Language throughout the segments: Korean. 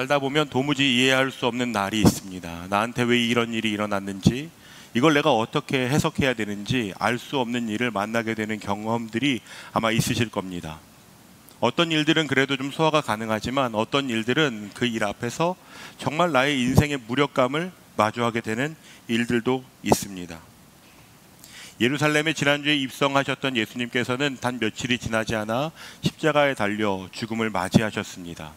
살다 보면 도무지 이해할 수 없는 날이 있습니다. 나한테 왜 이런 일이 일어났는지, 이걸 내가 어떻게 해석해야 되는지 알 수 없는 일을 만나게 되는 경험들이 아마 있으실 겁니다. 어떤 일들은 그래도 좀 소화가 가능하지만 어떤 일들은 그 일 앞에서 정말 나의 인생의 무력감을 마주하게 되는 일들도 있습니다. 예루살렘에 지난주에 입성하셨던 예수님께서는 단 며칠이 지나지 않아 십자가에 달려 죽음을 맞이하셨습니다.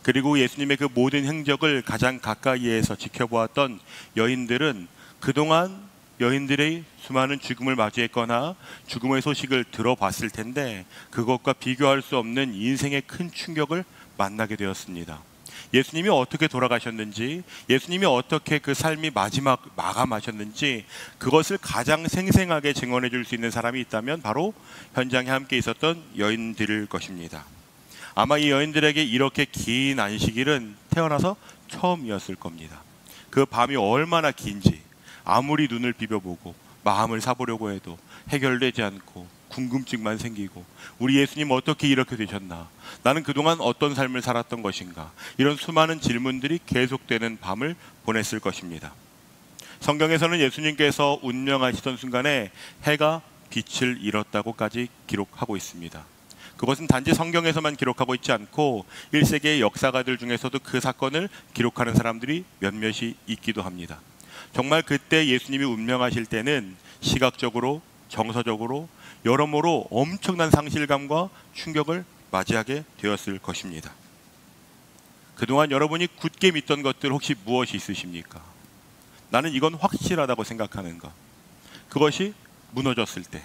그리고 예수님의 그 모든 행적을 가장 가까이에서 지켜보았던 여인들은 그동안 여인들의 수많은 죽음을 맞이했거나 죽음의 소식을 들어봤을 텐데 그것과 비교할 수 없는 인생의 큰 충격을 만나게 되었습니다. 예수님이 어떻게 돌아가셨는지, 예수님이 어떻게 그 삶이 마지막 마감하셨는지 그것을 가장 생생하게 증언해 줄 수 있는 사람이 있다면 바로 현장에 함께 있었던 여인들일 것입니다. 아마 이 여인들에게 이렇게 긴 안식일은 태어나서 처음이었을 겁니다. 그 밤이 얼마나 긴지 아무리 눈을 비벼보고 마음을 사보려고 해도 해결되지 않고 궁금증만 생기고, 우리 예수님 어떻게 이렇게 되셨나, 나는 그동안 어떤 삶을 살았던 것인가, 이런 수많은 질문들이 계속되는 밤을 보냈을 것입니다. 성경에서는 예수님께서 운명하시던 순간에 해가 빛을 잃었다고까지 기록하고 있습니다. 그것은 단지 성경에서만 기록하고 있지 않고 1세기의 역사가들 중에서도 그 사건을 기록하는 사람들이 몇몇이 있기도 합니다. 정말 그때 예수님이 운명하실 때는 시각적으로, 정서적으로 여러모로 엄청난 상실감과 충격을 맞이하게 되었을 것입니다. 그동안 여러분이 굳게 믿던 것들 혹시 무엇이 있으십니까? 나는 이건 확실하다고 생각하는 것, 그것이 무너졌을 때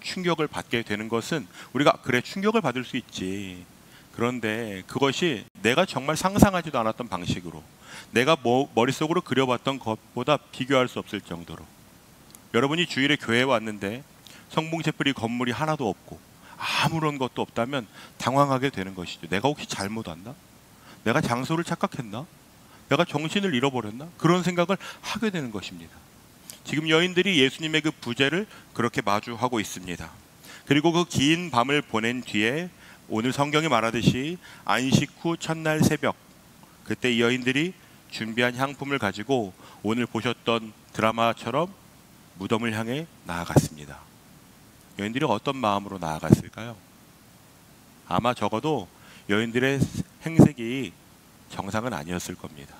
충격을 받게 되는 것은 우리가 그래 충격을 받을 수 있지, 그런데 그것이 내가 정말 상상하지도 않았던 방식으로 내가 머릿속으로 그려봤던 것보다 비교할 수 없을 정도로, 여러분이 주일에 교회에 왔는데 성봉체프리 건물이 하나도 없고 아무런 것도 없다면 당황하게 되는 것이죠. 내가 혹시 잘못 왔나? 내가 장소를 착각했나? 내가 정신을 잃어버렸나? 그런 생각을 하게 되는 것입니다. 지금 여인들이 예수님의 그 부재를 그렇게 마주하고 있습니다. 그리고 그 긴 밤을 보낸 뒤에 오늘 성경이 말하듯이 안식 후 첫날 새벽, 그때 이 여인들이 준비한 향품을 가지고 오늘 보셨던 드라마처럼 무덤을 향해 나아갔습니다. 여인들이 어떤 마음으로 나아갔을까요? 아마 적어도 여인들의 행색이 정상은 아니었을 겁니다.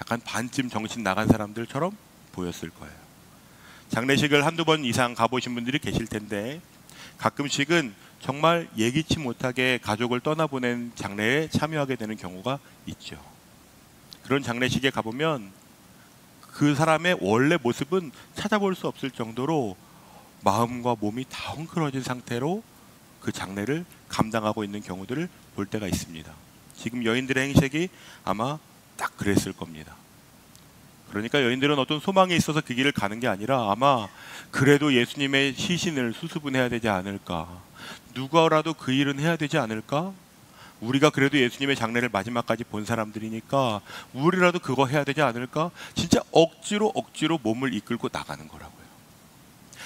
약간 반쯤 정신 나간 사람들처럼 보였을 거예요. 장례식을 한두 번 이상 가보신 분들이 계실 텐데 가끔씩은 정말 예기치 못하게 가족을 떠나보낸 장례에 참여하게 되는 경우가 있죠. 그런 장례식에 가보면 그 사람의 원래 모습은 찾아볼 수 없을 정도로 마음과 몸이 다 헝클어진 상태로 그 장례를 감당하고 있는 경우들을 볼 때가 있습니다. 지금 여인들의 행색이 아마 딱 그랬을 겁니다. 그러니까 여인들은 어떤 소망이 있어서 그 길을 가는 게 아니라 아마 그래도 예수님의 시신을 수습은 되지 않을까, 누구라도 그 일은 해야 되지 않을까, 우리가 그래도 예수님의 장례를 마지막까지 본 사람들이니까 우리라도 그거 해야 되지 않을까, 진짜 억지로 몸을 이끌고 나가는 거라고요.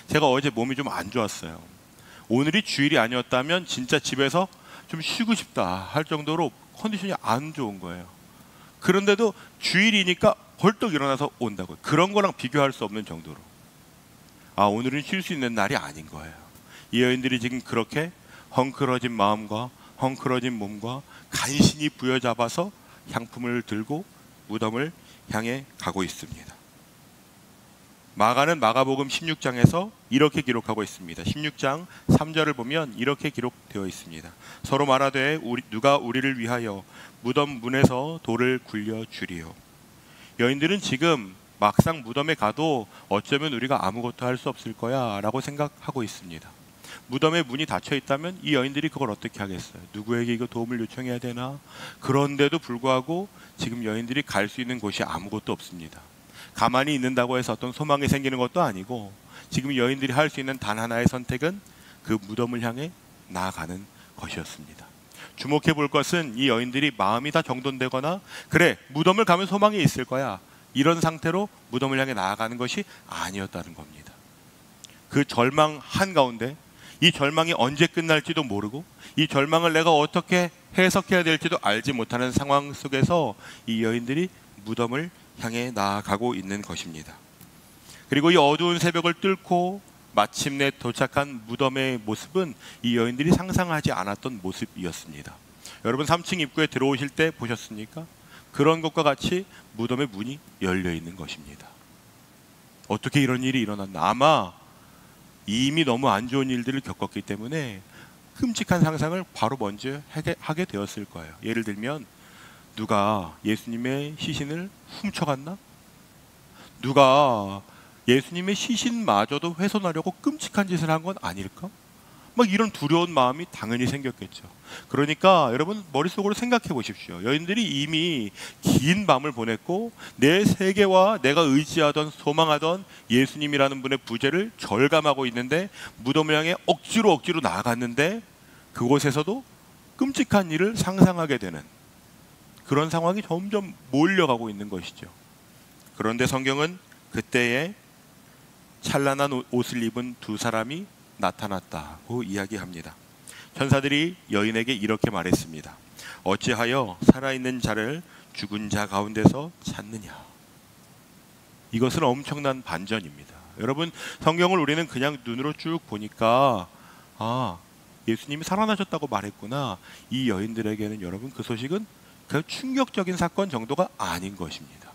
제가 어제 몸이 좀 안 좋았어요. 오늘이 주일이 아니었다면 진짜 집에서 좀 쉬고 싶다 할 정도로 컨디션이 안 좋은 거예요. 그런데도 주일이니까 벌떡 일어나서 온다고요. 그런 거랑 비교할 수 없는 정도로 오늘은 쉴 수 있는 날이 아닌 거예요. 이 여인들이 지금 그렇게 헝클어진 마음과 헝클어진 몸과 간신히 부여잡아서 향품을 들고 무덤을 향해 가고 있습니다. 마가는 마가복음 16장에서 이렇게 기록하고 있습니다. 16장 3절을 보면 이렇게 기록되어 있습니다. 서로 말하되 누가 우리를 위하여 무덤 문에서 돌을 굴려 주리요. 여인들은 지금 막상 무덤에 가도 어쩌면 우리가 아무것도 할 수 없을 거야 라고 생각하고 있습니다. 무덤에 문이 닫혀 있다면 이 여인들이 그걸 어떻게 하겠어요? 누구에게 이거 도움을 요청해야 되나? 그런데도 불구하고 지금 여인들이 갈 수 있는 곳이 아무것도 없습니다. 가만히 있는다고 해서 어떤 소망이 생기는 것도 아니고 지금 여인들이 할 수 있는 단 하나의 선택은 그 무덤을 향해 나아가는 것이었습니다. 주목해 볼 것은 이 여인들이 마음이 다 정돈되거나 그래 무덤을 가면 소망이 있을 거야 이런 상태로 무덤을 향해 나아가는 것이 아니었다는 겁니다. 그 절망 한가운데 이 절망이 언제 끝날지도 모르고 이 절망을 내가 어떻게 해석해야 될지도 알지 못하는 상황 속에서 이 여인들이 무덤을 향해 나아가고 있는 것입니다. 그리고 이 어두운 새벽을 뚫고 마침내 도착한 무덤의 모습은 이 여인들이 상상하지 않았던 모습이었습니다. 여러분 3층 입구에 들어오실 때 보셨습니까? 그런 것과 같이 무덤의 문이 열려 있는 것입니다. 어떻게 이런 일이 일어났나? 아마 이미 너무 안 좋은 일들을 겪었기 때문에 끔찍한 상상을 바로 먼저 하게 되었을 거예요. 예를 들면 누가 예수님의 시신을 훔쳐갔나? 누가 예수님의 시신마저도 훼손하려고 끔찍한 짓을 한 건 아닐까? 막 이런 두려운 마음이 당연히 생겼겠죠. 그러니까 여러분 머릿속으로 생각해 보십시오. 여인들이 이미 긴 밤을 보냈고 내 세계와 내가 의지하던 소망하던 예수님이라는 분의 부재를 절감하고 있는데 무덤을 향해 억지로 나아갔는데 그곳에서도 끔찍한 일을 상상하게 되는 그런 상황이 점점 몰려가고 있는 것이죠. 그런데 성경은 그때에 찬란한 옷을 입은 두 사람이 나타났다고 이야기합니다. 천사들이 여인에게 이렇게 말했습니다. 어찌하여 살아있는 자를 죽은 자 가운데서 찾느냐. 이것은 엄청난 반전입니다. 여러분 성경을 우리는 그냥 눈으로 쭉 보니까 예수님이 살아나셨다고 말했구나. 이 여인들에게는 여러분 그 소식은 그 충격적인 사건 정도가 아닌 것입니다.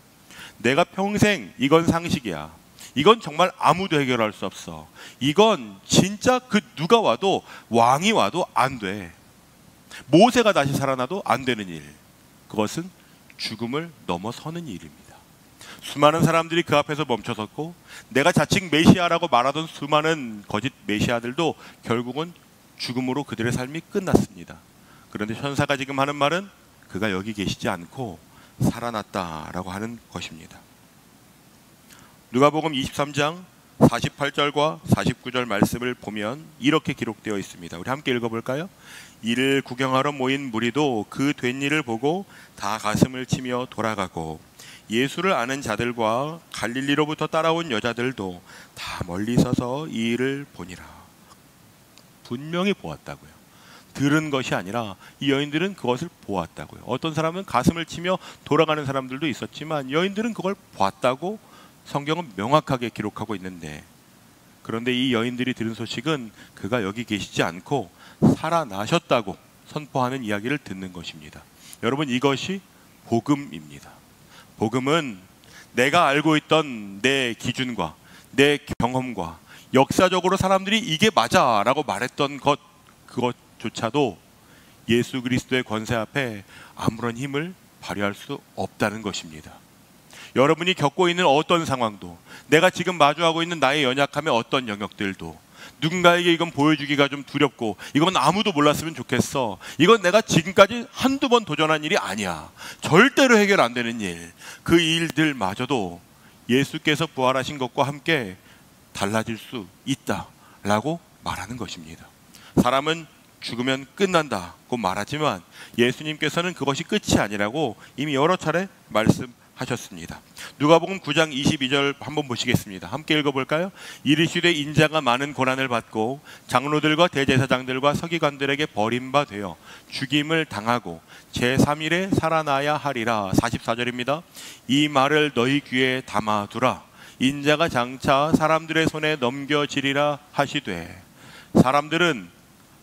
내가 평생 이건 상식이야. 이건 정말 아무도 해결할 수 없어. 이건 진짜 그 누가 와도 왕이 와도 안 돼. 모세가 다시 살아나도 안 되는 일. 그것은 죽음을 넘어서는 일입니다. 수많은 사람들이 그 앞에서 멈춰섰고 내가 자칭 메시아라고 말하던 수많은 거짓 메시아들도 결국은 죽음으로 그들의 삶이 끝났습니다. 그런데 천사가 지금 하는 말은 그가 여기 계시지 않고 살아났다라고 하는 것입니다. 누가복음 23장 48절과 49절 말씀을 보면 이렇게 기록되어 있습니다. 우리 함께 읽어볼까요? 이를 구경하러 모인 무리도 그 된 일을 보고 다 가슴을 치며 돌아가고 예수를 아는 자들과 갈릴리로부터 따라온 여자들도 다 멀리 서서 이 일을 보니라. 분명히 보았다고요. 들은 것이 아니라 이 여인들은 그것을 보았다고요. 어떤 사람은 가슴을 치며 돌아가는 사람들도 있었지만 여인들은 그걸 봤다고 성경은 명확하게 기록하고 있는데, 그런데 이 여인들이 들은 소식은 그가 여기 계시지 않고 살아나셨다고 선포하는 이야기를 듣는 것입니다. 여러분 이것이 복음입니다. 복음은 내가 알고 있던 내 기준과 내 경험과 역사적으로 사람들이 이게 맞아 라고 말했던 그것조차도 예수 그리스도의 권세 앞에 아무런 힘을 발휘할 수 없다는 것입니다. 여러분이 겪고 있는 어떤 상황도, 내가 지금 마주하고 있는 나의 연약함의 어떤 영역들도 누군가에게 이건 보여주기가 좀 두렵고 이건 아무도 몰랐으면 좋겠어, 이건 내가 지금까지 한두 번 도전한 일이 아니야, 절대로 해결 안 되는 일, 그 일들마저도 예수께서 부활하신 것과 함께 달라질 수 있다라고 말하는 것입니다. 사람은 죽으면 끝난다고 말하지만 예수님께서는 그것이 끝이 아니라고 이미 여러 차례 말씀하셨습니다. 누가복음 9장 22절 한번 보시겠습니다. 함께 읽어볼까요? 이르시되 인자가 많은 고난을 받고 장로들과 대제사장들과 서기관들에게 버림바 되어 죽임을 당하고 제3일에 살아나야 하리라. 44절입니다. 이 말을 너희 귀에 담아두라. 인자가 장차 사람들의 손에 넘겨지리라 하시되. 사람들은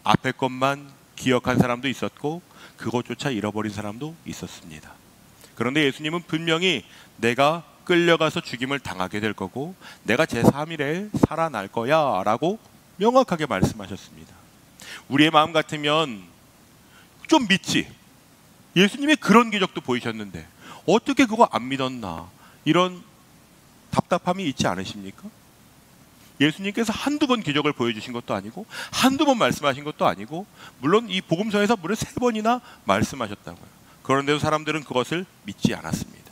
앞에 것만 기억한 사람도 있었고 그것조차 잃어버린 사람도 있었습니다. 그런데 예수님은 분명히 내가 끌려가서 죽임을 당하게 될 거고 내가 제3일에 살아날 거야 라고 명확하게 말씀하셨습니다. 우리의 마음 같으면 좀 믿지, 예수님이 그런 기적도 보이셨는데 어떻게 그거 안 믿었나, 이런 답답함이 있지 않으십니까? 예수님께서 한두 번 기적을 보여주신 것도 아니고 한두 번 말씀하신 것도 아니고, 물론 이 복음서에서 무려 3번이나 말씀하셨다고요. 그런데도 사람들은 그것을 믿지 않았습니다.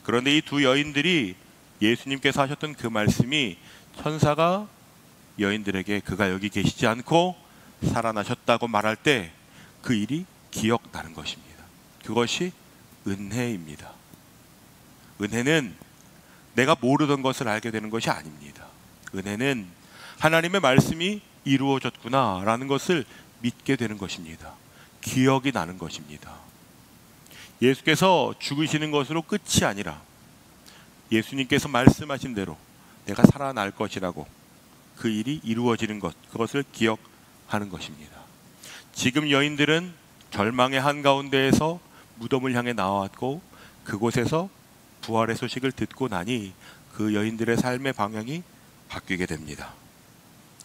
그런데 이 두 여인들이 예수님께서 하셨던 그 말씀이 천사가 여인들에게 그가 여기 계시지 않고 살아나셨다고 말할 때 그 일이 기억나는 것입니다. 그것이 은혜입니다. 은혜는 내가 모르던 것을 알게 되는 것이 아닙니다. 은혜는 하나님의 말씀이 이루어졌구나라는 것을 믿게 되는 것입니다. 기억이 나는 것입니다. 예수께서 죽으시는 것으로 끝이 아니라 예수님께서 말씀하신 대로 내가 살아날 것이라고 그 일이 이루어지는 것, 그것을 기억하는 것입니다. 지금 여인들은 절망의 한가운데에서 무덤을 향해 나왔고 그곳에서 부활의 소식을 듣고 나니 그 여인들의 삶의 방향이 바뀌게 됩니다.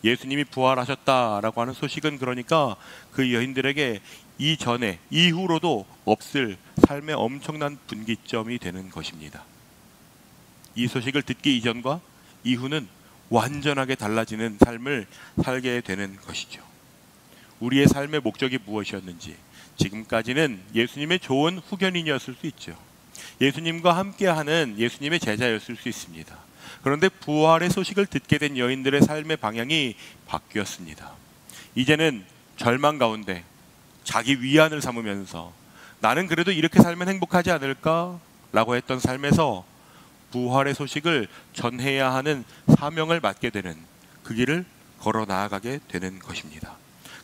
예수님이 부활하셨다라고 하는 소식은 그러니까 그 여인들에게 이전에 이후로도 없을 삶의 엄청난 분기점이 되는 것입니다. 이 소식을 듣기 이전과 이후는 완전하게 달라지는 삶을 살게 되는 것이죠. 우리의 삶의 목적이 무엇이었는지 지금까지는 예수님의 좋은 후견인이었을 수 있죠. 예수님과 함께하는 예수님의 제자였을 수 있습니다. 그런데 부활의 소식을 듣게 된 여인들의 삶의 방향이 바뀌었습니다. 이제는 절망 가운데 자기 위안을 삼으면서 나는 그래도 이렇게 살면 행복하지 않을까라고 했던 삶에서 부활의 소식을 전해야 하는 사명을 맡게 되는 그 길을 걸어 나아가게 되는 것입니다.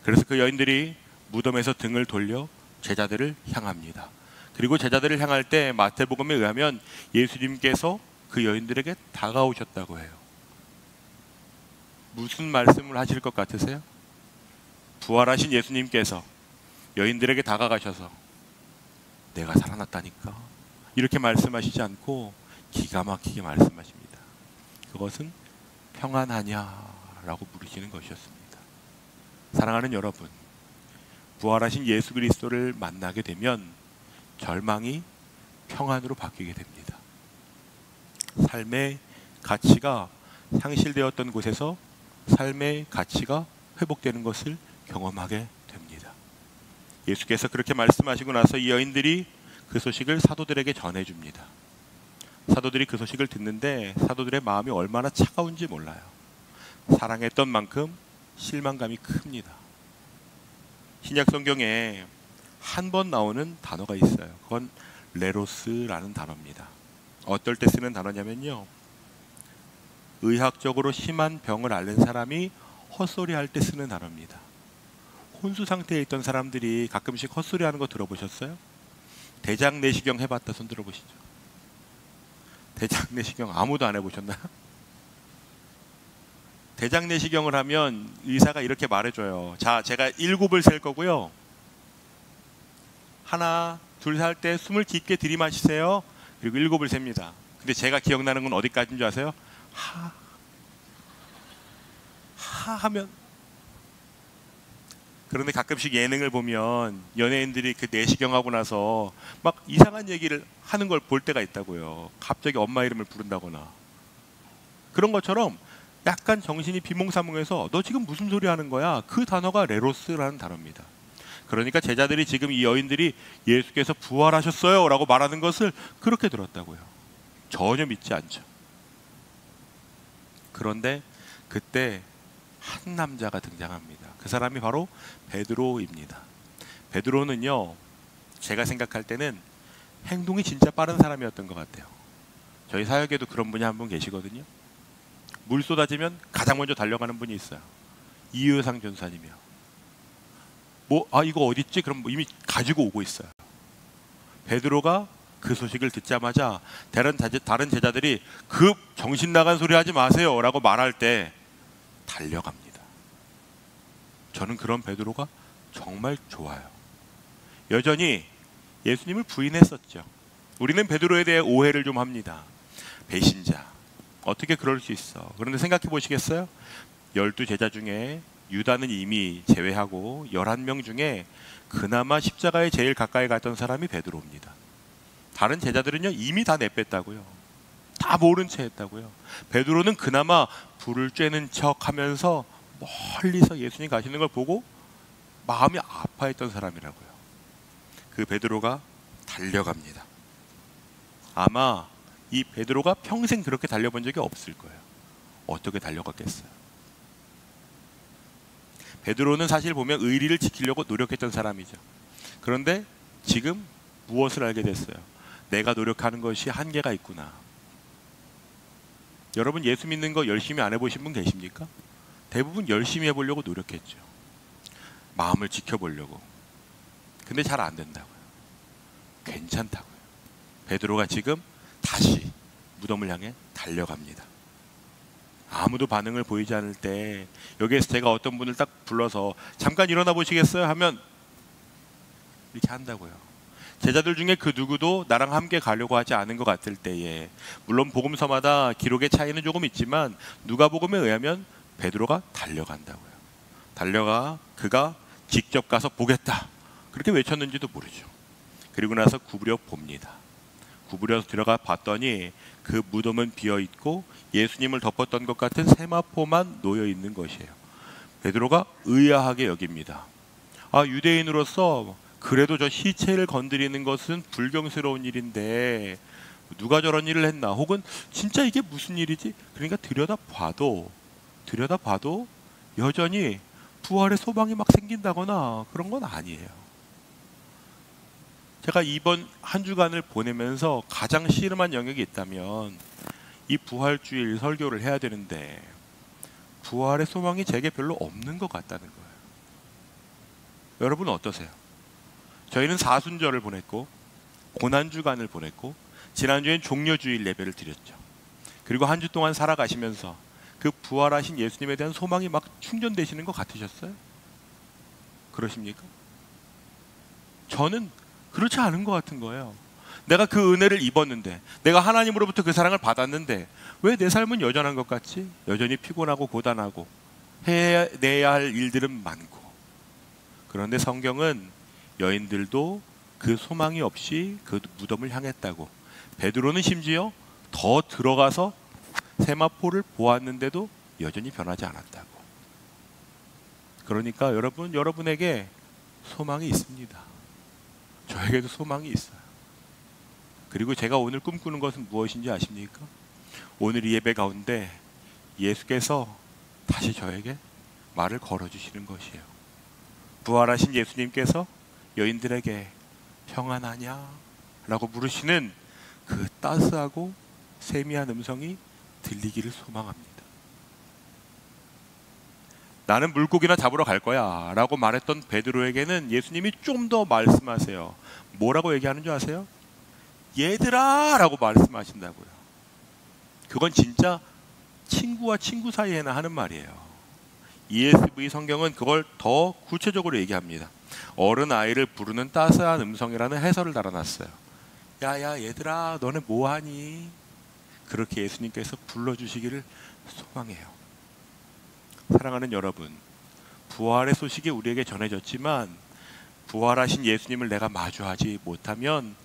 그래서 그 여인들이 무덤에서 등을 돌려 제자들을 향합니다. 그리고 제자들을 향할 때 마태복음에 의하면 예수님께서 그 여인들에게 다가오셨다고 해요. 무슨 말씀을 하실 것 같으세요? 부활하신 예수님께서 여인들에게 다가가셔서 내가 살아났다니까 이렇게 말씀하시지 않고 기가 막히게 말씀하십니다. 그것은 평안하냐라고 물으시는 것이었습니다. 사랑하는 여러분, 부활하신 예수 그리스도를 만나게 되면 절망이 평안으로 바뀌게 됩니다. 삶의 가치가 상실되었던 곳에서 삶의 가치가 회복되는 것을 경험하게 됩니다. 예수께서 그렇게 말씀하시고 나서 이 여인들이 그 소식을 사도들에게 전해줍니다. 사도들이 그 소식을 듣는데 사도들의 마음이 얼마나 차가운지 몰라요. 사랑했던 만큼 실망감이 큽니다. 신약 성경에 한 번 나오는 단어가 있어요. 그건 레로스라는 단어입니다. 어떨 때 쓰는 단어냐면요, 의학적으로 심한 병을 앓는 사람이 헛소리할 때 쓰는 단어입니다. 혼수 상태에 있던 사람들이 가끔씩 헛소리하는 거 들어보셨어요? 대장 내시경 해봤다 손 들어보시죠. 대장 내시경 아무도 안 해보셨나요? 대장 내시경을 하면 의사가 이렇게 말해줘요. 자, 제가 7을 셀 거고요. 하나, 둘 할 때 숨을 깊게 들이마시세요. 그리고 7을 셉니다. 근데 제가 기억나는 건 어디까지인 줄 아세요? 하 하면. 그런데 가끔씩 예능을 보면 연예인들이 그 내시경하고 나서 막 이상한 얘기를 하는 걸 볼 때가 있다고요. 갑자기 엄마 이름을 부른다거나. 그런 것처럼 약간 정신이 비몽사몽해서 너 지금 무슨 소리 하는 거야? 그 단어가 레로스라는 단어입니다. 그러니까 제자들이 지금 이 여인들이 예수께서 부활하셨어요 라고 말하는 것을 그렇게 들었다고요. 전혀 믿지 않죠. 그런데 그때 한 남자가 등장합니다. 그 사람이 바로 베드로입니다. 베드로는요, 제가 생각할 때는 행동이 진짜 빠른 사람이었던 것 같아요. 저희 사역에도 그런 분이 한 분 계시거든요. 물 쏟아지면 가장 먼저 달려가는 분이 있어요. 이효상 전사님이요. 이거 어딨지? 그럼 이미 가지고 오고 있어요. 베드로가 그 소식을 듣자마자 다른 제자들이 급 정신 나간 소리 하지 마세요 라고 말할 때 달려갑니다. 저는 그런 베드로가 정말 좋아요. 여전히 예수님을 부인했었죠. 우리는 베드로에 대해 오해를 좀 합니다. 배신자, 어떻게 그럴 수 있어? 그런데 생각해 보시겠어요? 12제자 중에 유다는 이미 제외하고 11명 중에 그나마 십자가에 제일 가까이 갔던 사람이 베드로입니다. 다른 제자들은요, 이미 다 내뺐다고요. 다 모른 채 했다고요. 베드로는 그나마 불을 쬐는 척 하면서 멀리서 예수님 가시는 걸 보고 마음이 아파했던 사람이라고요. 그 베드로가 달려갑니다. 아마 이 베드로가 평생 그렇게 달려본 적이 없을 거예요. 어떻게 달려갔겠어요? 베드로는 사실 보면 의리를 지키려고 노력했던 사람이죠. 그런데 지금 무엇을 알게 됐어요? 내가 노력하는 것이 한계가 있구나. 여러분, 예수 믿는 거 열심히 안 해보신 분 계십니까? 대부분 열심히 해보려고 노력했죠. 마음을 지켜보려고. 근데 잘 안 된다고요. 괜찮다고요. 베드로가 지금 다시 무덤을 향해 달려갑니다. 아무도 반응을 보이지 않을 때 여기에서 제가 어떤 분을 딱 불러서 잠깐 일어나 보시겠어요? 하면 이렇게 한다고요. 제자들 중에 그 누구도 나랑 함께 가려고 하지 않은 것 같을 때에, 물론 복음서마다 기록의 차이는 조금 있지만 누가복음에 의하면 베드로가 달려간다고요. 달려가 그가 직접 가서 보겠다 그렇게 외쳤는지도 모르죠. 그리고 나서 구부려 봅니다. 구부려서 들어가 봤더니 그 무덤은 비어있고 예수님을 덮었던 것 같은 세마포만 놓여있는 것이에요. 베드로가 의아하게 여깁니다. 유대인으로서 그래도 저 시체를 건드리는 것은 불경스러운 일인데 누가 저런 일을 했나, 혹은 진짜 이게 무슨 일이지? 그러니까 들여다봐도 여전히 부활의 소망이 막 생긴다거나 그런 건 아니에요. 제가 이번 한 주간을 보내면서 가장 씨름한 영역이 있다면 이 부활주일 설교를 해야 되는데 부활의 소망이 제게 별로 없는 것 같다는 거예요. 여러분 어떠세요? 저희는 사순절을 보냈고 고난주간을 보냈고 지난주엔 종려주일 예배를 드렸죠. 그리고 한 주 동안 살아가시면서 그 부활하신 예수님에 대한 소망이 막 충전되시는 것 같으셨어요? 그러십니까? 저는 그렇지 않은 것 같은 거예요. 내가 그 은혜를 입었는데, 내가 하나님으로부터 그 사랑을 받았는데 왜 내 삶은 여전한 것 같지? 여전히 피곤하고 고단하고 해내야 할 일들은 많고. 그런데 성경은 여인들도 그 소망이 없이 그 무덤을 향했다고, 베드로는 심지어 더 들어가서 세마포를 보았는데도 여전히 변하지 않았다고. 그러니까 여러분에게 소망이 있습니다. 저에게도 소망이 있어요. 그리고 제가 오늘 꿈꾸는 것은 무엇인지 아십니까? 오늘 이 예배 가운데 예수께서 다시 저에게 말을 걸어주시는 것이에요. 부활하신 예수님께서 여인들에게 평안하냐? 라고 물으시는 그 따스하고 세미한 음성이 들리기를 소망합니다. 나는 물고기나 잡으러 갈 거야 라고 말했던 베드로에게는 예수님이 좀 더 말씀하세요. 뭐라고 얘기하는 줄 아세요? 얘들아 라고 말씀하신다고요. 그건 진짜 친구와 친구 사이에나 하는 말이에요. ESV 성경은 그걸 더 구체적으로 얘기합니다. 어른 아이를 부르는 따스한 음성이라는 해설을 달아놨어요. 야야 얘들아 너네 뭐하니? 그렇게 예수님께서 불러주시기를 소망해요. 사랑하는 여러분, 부활의 소식이 우리에게 전해졌지만 부활하신 예수님을 내가 마주하지 못하면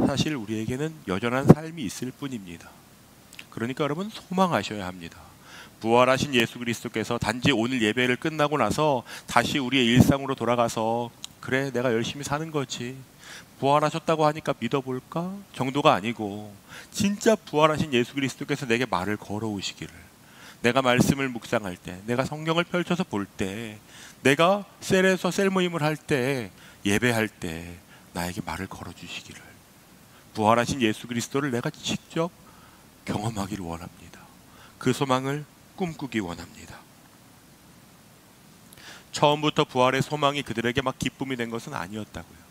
사실 우리에게는 여전한 삶이 있을 뿐입니다. 그러니까 여러분 소망하셔야 합니다. 부활하신 예수 그리스도께서 단지 오늘 예배를 끝나고 나서 다시 우리의 일상으로 돌아가서 그래 내가 열심히 사는 거지, 부활하셨다고 하니까 믿어볼까 정도가 아니고, 진짜 부활하신 예수 그리스도께서 내게 말을 걸어오시기를, 내가 말씀을 묵상할 때, 내가 성경을 펼쳐서 볼 때, 내가 셀에서 셀 모임을 할 때, 예배할 때 나에게 말을 걸어주시기를, 부활하신 예수 그리스도를 내가 직접 경험하기를 원합니다. 그 소망을 꿈꾸기 원합니다. 처음부터 부활의 소망이 그들에게 막 기쁨이 된 것은 아니었다고요.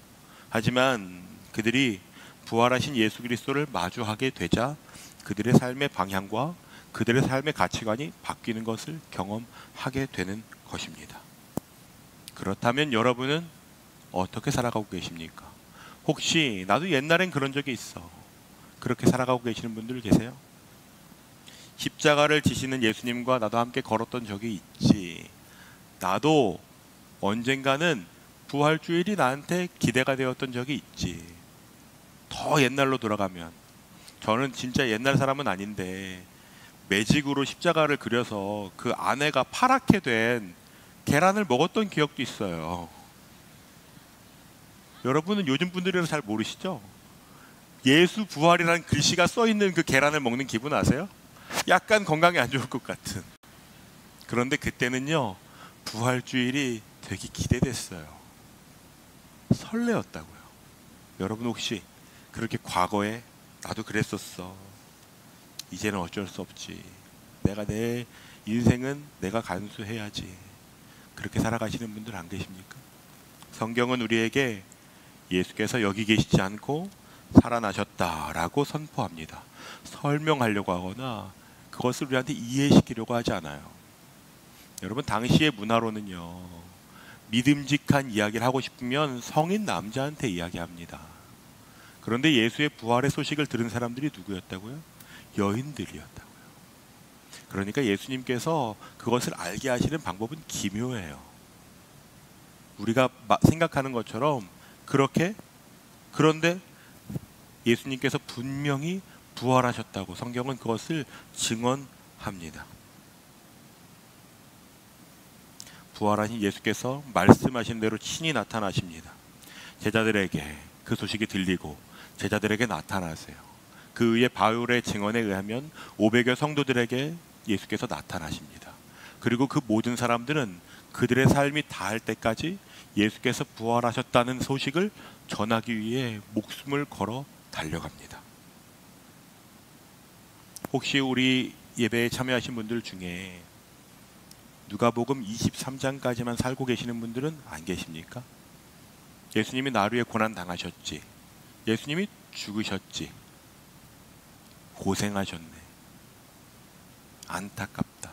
하지만 그들이 부활하신 예수 그리스도를 마주하게 되자 그들의 삶의 방향과 그들의 삶의 가치관이 바뀌는 것을 경험하게 되는 것입니다. 그렇다면 여러분은 어떻게 살아가고 계십니까? 혹시 나도 옛날엔 그런 적이 있어, 그렇게 살아가고 계시는 분들 계세요? 십자가를 지시는 예수님과 나도 함께 걸었던 적이 있지, 나도 언젠가는 부활주일이 나한테 기대가 되었던 적이 있지. 더 옛날로 돌아가면, 저는 진짜 옛날 사람은 아닌데 매직으로 십자가를 그려서 그 안에가 파랗게 된 계란을 먹었던 기억도 있어요. 여러분은 요즘 분들이라서 잘 모르시죠? 예수 부활이라는 글씨가 써있는 그 계란을 먹는 기분 아세요? 약간 건강에 안 좋을 것 같은. 그런데 그때는요 부활주일이 되게 기대됐어요. 설레었다고요. 여러분 혹시 그렇게 과거에 나도 그랬었어, 이제는 어쩔 수 없지, 내 인생은 내가 간수해야지. 그렇게 살아가시는 분들 안 계십니까? 성경은 우리에게 예수께서 여기 계시지 않고 살아나셨다라고 선포합니다. 설명하려고 하거나 그것을 우리한테 이해시키려고 하지 않아요. 여러분, 당시의 문화로는요, 믿음직한 이야기를 하고 싶으면 성인 남자한테 이야기합니다. 그런데 예수의 부활의 소식을 들은 사람들이 누구였다고요? 여인들이었다고요. 그러니까 예수님께서 그것을 알게 하시는 방법은 기묘해요. 우리가 생각하는 것처럼 그런데 예수님께서 분명히 부활하셨다고 성경은 그것을 증언합니다. 부활하신 예수께서 말씀하신 대로 친히 나타나십니다. 제자들에게 그 소식이 들리고 제자들에게 나타나세요. 그 후에 바울의 증언에 의하면 500여 성도들에게 예수께서 나타나십니다. 그리고 그 모든 사람들은 그들의 삶이 다할 때까지 예수께서 부활하셨다는 소식을 전하기 위해 목숨을 걸어 달려갑니다. 혹시 우리 예배에 참여하신 분들 중에 누가복음 23장까지만 살고 계시는 분들은 안 계십니까? 예수님이 나를 위해 고난 당하셨지, 예수님이 죽으셨지, 고생하셨네, 안타깝다.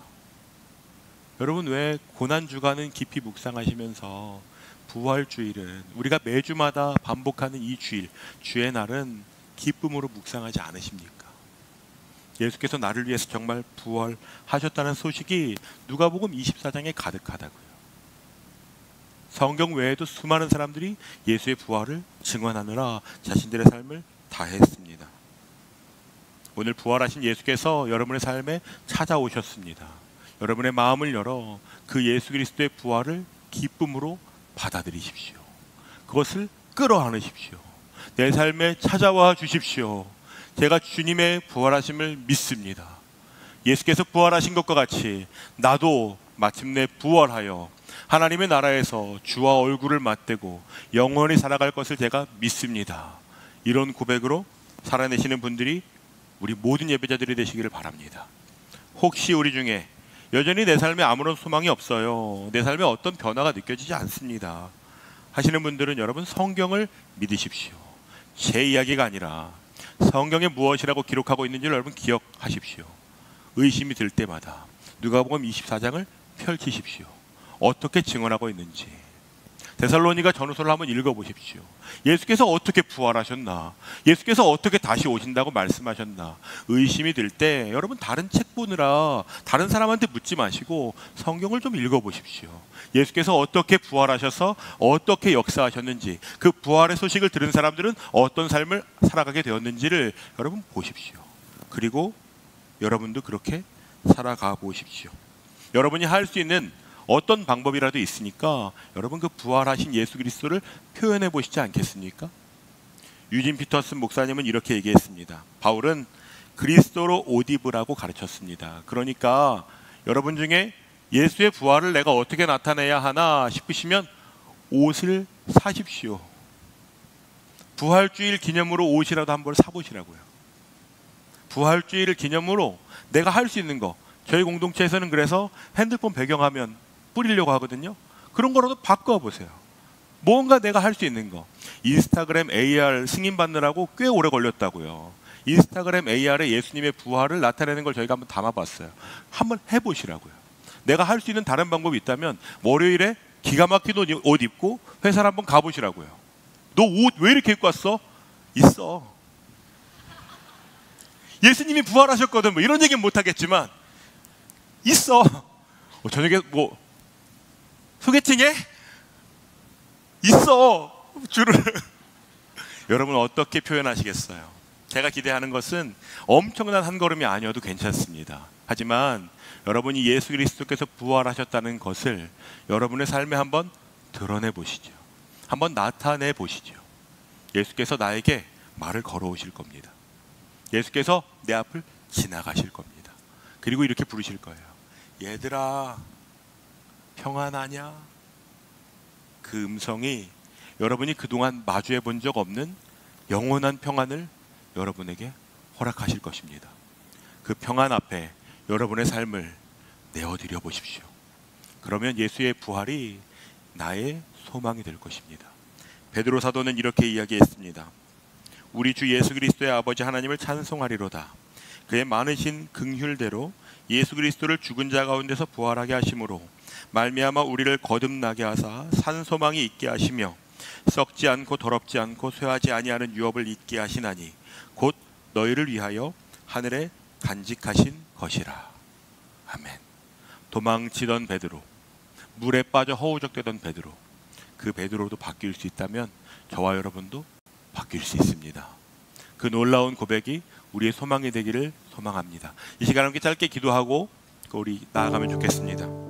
여러분, 왜 고난주간은 깊이 묵상하시면서 부활주일은, 우리가 매주마다 반복하는 이 주일, 주의 날은 기쁨으로 묵상하지 않으십니까? 예수께서 나를 위해서 정말 부활하셨다는 소식이 누가복음 24장에 가득하다고요. 성경 외에도 수많은 사람들이 예수의 부활을 증언하느라 자신들의 삶을 다했습니다. 오늘 부활하신 예수께서 여러분의 삶에 찾아오셨습니다. 여러분의 마음을 열어 그 예수 그리스도의 부활을 기쁨으로 받아들이십시오. 그것을 끌어안으십시오. 내 삶에 찾아와 주십시오. 제가 주님의 부활하심을 믿습니다. 예수께서 부활하신 것과 같이 나도 마침내 부활하여 하나님의 나라에서 주와 얼굴을 맞대고 영원히 살아갈 것을 제가 믿습니다. 이런 고백으로 살아내시는 분들이 우리 모든 예배자들이 되시기를 바랍니다. 혹시 우리 중에 여전히 내 삶에 아무런 소망이 없어요, 내 삶에 어떤 변화가 느껴지지 않습니다 하시는 분들은 여러분, 성경을 믿으십시오. 제 이야기가 아니라 성경에 무엇이라고 기록하고 있는지를 여러분 기억하십시오. 의심이 들 때마다 누가복음 24장을 펼치십시오. 어떻게 증언하고 있는지. 데살로니가 전후서를 한번 읽어보십시오. 예수께서 어떻게 부활하셨나, 예수께서 어떻게 다시 오신다고 말씀하셨나. 의심이 들 때 여러분, 다른 책 보느라 다른 사람한테 묻지 마시고 성경을 좀 읽어보십시오. 예수께서 어떻게 부활하셔서 어떻게 역사하셨는지, 그 부활의 소식을 들은 사람들은 어떤 삶을 살아가게 되었는지를 여러분 보십시오. 그리고 여러분도 그렇게 살아가 보십시오. 여러분이 할 수 있는 어떤 방법이라도 있으니까 여러분, 그 부활하신 예수 그리스도를 표현해 보시지 않겠습니까? 유진 피터슨 목사님은 이렇게 얘기했습니다. 바울은 그리스도로 옷 입으라고 가르쳤습니다. 그러니까 여러분 중에 예수의 부활을 내가 어떻게 나타내야 하나 싶으시면 옷을 사십시오. 부활주일 기념으로 옷이라도 한벌 사보시라고요. 부활주일 기념으로 내가 할 수 있는 거, 저희 공동체에서는 그래서 핸드폰 배경화면 뿌리려고 하거든요. 그런 거라도 바꿔보세요. 뭔가 내가 할 수 있는 거. 인스타그램 AR 승인 받느라고 꽤 오래 걸렸다고요. 인스타그램 AR에 예수님의 부활을 나타내는 걸 저희가 한번 담아봤어요. 한번 해보시라고요. 내가 할 수 있는 다른 방법이 있다면 월요일에 기가 막힌 옷 입고 회사를 한번 가보시라고요. 너 옷 왜 이렇게 입고 왔어? 있어. 예수님이 부활하셨거든. 뭐 이런 얘기는 못하겠지만 있어. 저녁에 뭐 소개팅해? 있어. 줄을. 여러분, 어떻게 표현하시겠어요? 제가 기대하는 것은 엄청난 한 걸음이 아니어도 괜찮습니다. 하지만 여러분이 예수 그리스도께서 부활하셨다는 것을 여러분의 삶에 한번 드러내 보시죠. 한번 나타내 보시죠. 예수께서 나에게 말을 걸어오실 겁니다. 예수께서 내 앞을 지나가실 겁니다. 그리고 이렇게 부르실 거예요. 얘들아, 평안하냐? 그 음성이 여러분이 그동안 마주해 본 적 없는 영원한 평안을 여러분에게 허락하실 것입니다. 그 평안 앞에 여러분의 삶을 내어드려 보십시오. 그러면 예수의 부활이 나의 소망이 될 것입니다. 베드로 사도는 이렇게 이야기했습니다. 우리 주 예수 그리스도의 아버지 하나님을 찬송하리로다. 그의 많으신 긍휼대로 예수 그리스도를 죽은 자 가운데서 부활하게 하심으로 말미암아 우리를 거듭나게 하사 산 소망이 있게 하시며 썩지 않고 더럽지 않고 쇠하지 아니하는 유업을 있게 하시나니 곧 너희를 위하여 하늘에 간직하신 것이라. 아멘. 도망치던 베드로, 물에 빠져 허우적대던 베드로, 그 베드로도 바뀔 수 있다면 저와 여러분도 바뀔 수 있습니다. 그 놀라운 고백이 우리의 소망이 되기를 소망합니다. 이 시간 함께 짧게 기도하고 우리 나아가면 좋겠습니다.